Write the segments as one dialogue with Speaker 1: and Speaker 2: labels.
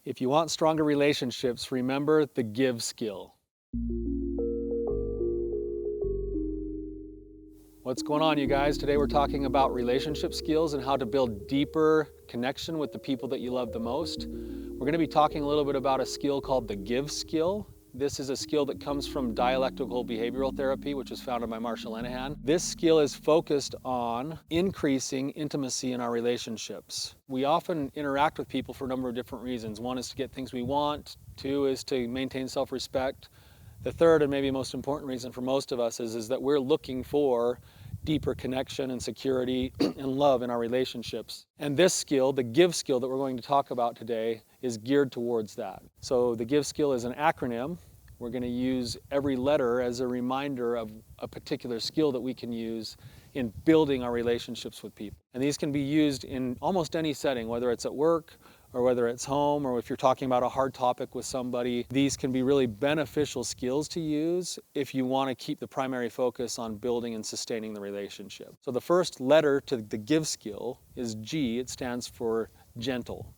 Speaker 1: If you want stronger relationships, remember the give skill. What's going on, you guys? Today we're talking about relationship skills and how to build deeper connection with the people that you love the most. We're going to be talking a little bit about a skill called the give skill. This is a skill that comes from dialectical behavioral therapy, which was founded by Marshall Lenehan. This skill is focused on increasing intimacy in our relationships. We often interact with people for a number of different reasons. One is to get things we want. Two is to maintain self-respect. The third and maybe most important reason for most of us is that we're looking for deeper connection and security and love in our relationships. And this skill, the give skill that we're going to talk about today, is geared towards that. So the give skill is an acronym. We're going to use every letter as a reminder of a particular skill that we can use in building our relationships with people. And these can be used in almost any setting, whether it's at work or whether it's home, or if you're talking about a hard topic with somebody. These can be really beneficial skills to use if you want to keep the primary focus on building and sustaining the relationship. So the first letter to the give skill is G. It stands for gentle.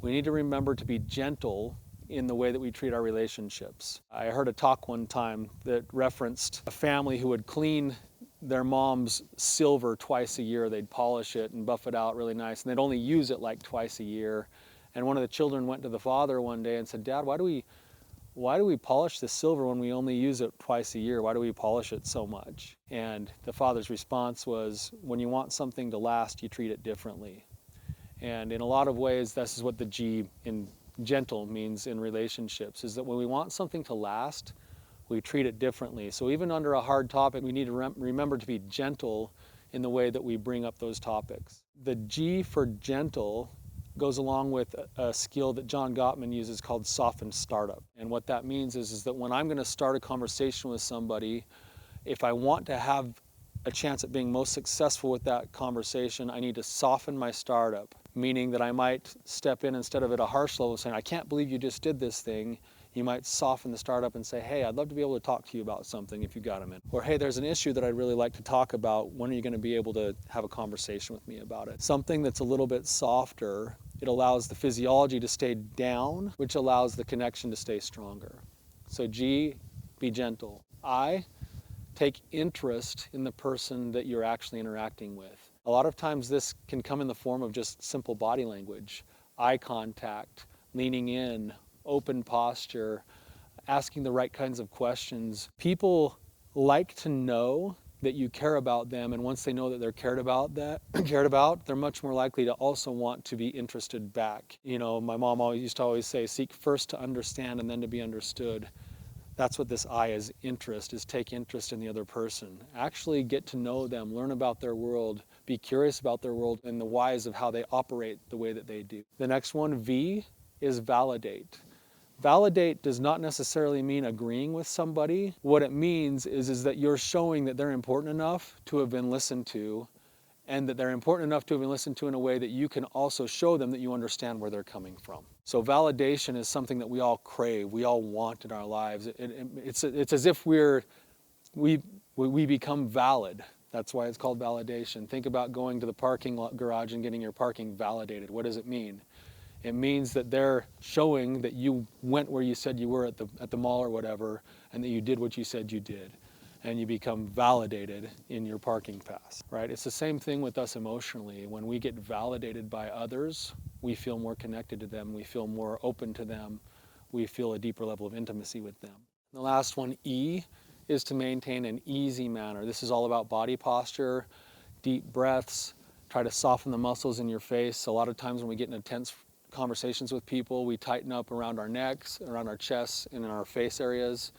Speaker 1: We need to remember to be gentle in the way that we treat our relationships. I heard a talk one time that referenced a family who would clean their mom's silver twice a year. They'd polish it and buff it out really nice, and they'd only use it like twice a year. And one of the children went to the father one day and said, "Dad, why do we polish the silver when we only use it twice a year? Why do we polish it so much?" And the father's response was, "When you want something to last, you treat it differently." And in a lot of ways, this is what the G in gentle means in relationships, is that when we want something to last, we treat it differently. So even under a hard topic, we need to remember to be gentle in the way that we bring up those topics. The G for gentle goes along with a skill that John Gottman uses called softened startup. And what that means is that when I'm going to start a conversation with somebody, if I want to have a chance at being most successful with that conversation, I need to soften my startup, meaning that I might step in instead of at a harsh level saying, "I can't believe you just did this thing." You might soften the startup and say, "Hey, I'd love to be able to talk to you about something if you got a minute." Or, "Hey, there's an issue that I'd really like to talk about. When are you going to be able to have a conversation with me about it?" Something that's a little bit softer, it allows the physiology to stay down, which allows the connection to stay stronger. So G, be gentle. I, take interest in the person that you're actually interacting with. A lot of times this can come in the form of just simple body language, eye contact, leaning in, open posture, asking the right kinds of questions. People like to know that you care about them, and once they know that they're cared about, they're much more likely to also want to be interested back. You know, my mom used to always say, "Seek first to understand and then to be understood." That's what this I is interest, is take interest in the other person. Actually get to know them, learn about their world, be curious about their world and the whys of how they operate the way that they do. The next one, V, is validate. Validate does not necessarily mean agreeing with somebody. What it means is that you're showing that they're important enough to have been listened to, and that they're important enough to have been listened to in a way that you can also show them that you understand where they're coming from. So validation is something that we all crave, we all want in our lives. It's as if we become valid. That's why it's called validation. Think about going to the parking lot garage and getting your parking validated. What does it mean? It means that they're showing that you went where you said you were at the mall or whatever, and that you did what you said you did. And you become validated in your parking pass, right? It's the same thing with us emotionally. When we get validated by others, we feel more connected to them, we feel more open to them, we feel a deeper level of intimacy with them. The last one, E, is to maintain an easy manner. This is all about body posture, deep breaths, try to soften the muscles in your face. A lot of times when we get in intense conversations with people, we tighten up around our necks, around our chests, and in our face areas.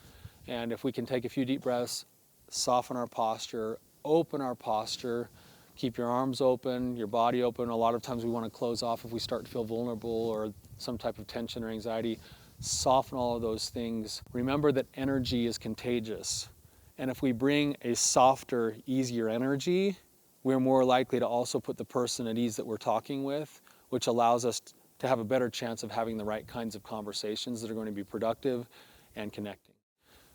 Speaker 1: And if we can take a few deep breaths, soften our posture, open our posture, keep your arms open, your body open. A lot of times we want to close off if we start to feel vulnerable or some type of tension or anxiety. Soften all of those things. Remember that energy is contagious. And if we bring a softer, easier energy, we're more likely to also put the person at ease that we're talking with, which allows us to have a better chance of having the right kinds of conversations that are going to be productive and connecting.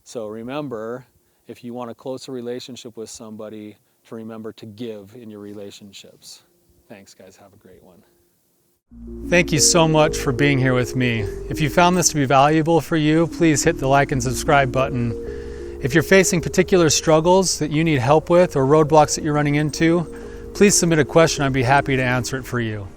Speaker 1: So remember, if you want a closer relationship with somebody, to remember to give in your relationships. Thanks, guys. Have a great one. Thank you so much for being here with me. If you found this to be valuable for you, please hit the like and subscribe button. If you're facing particular struggles that you need help with or roadblocks that you're running into, please submit a question. I'd be happy to answer it for you.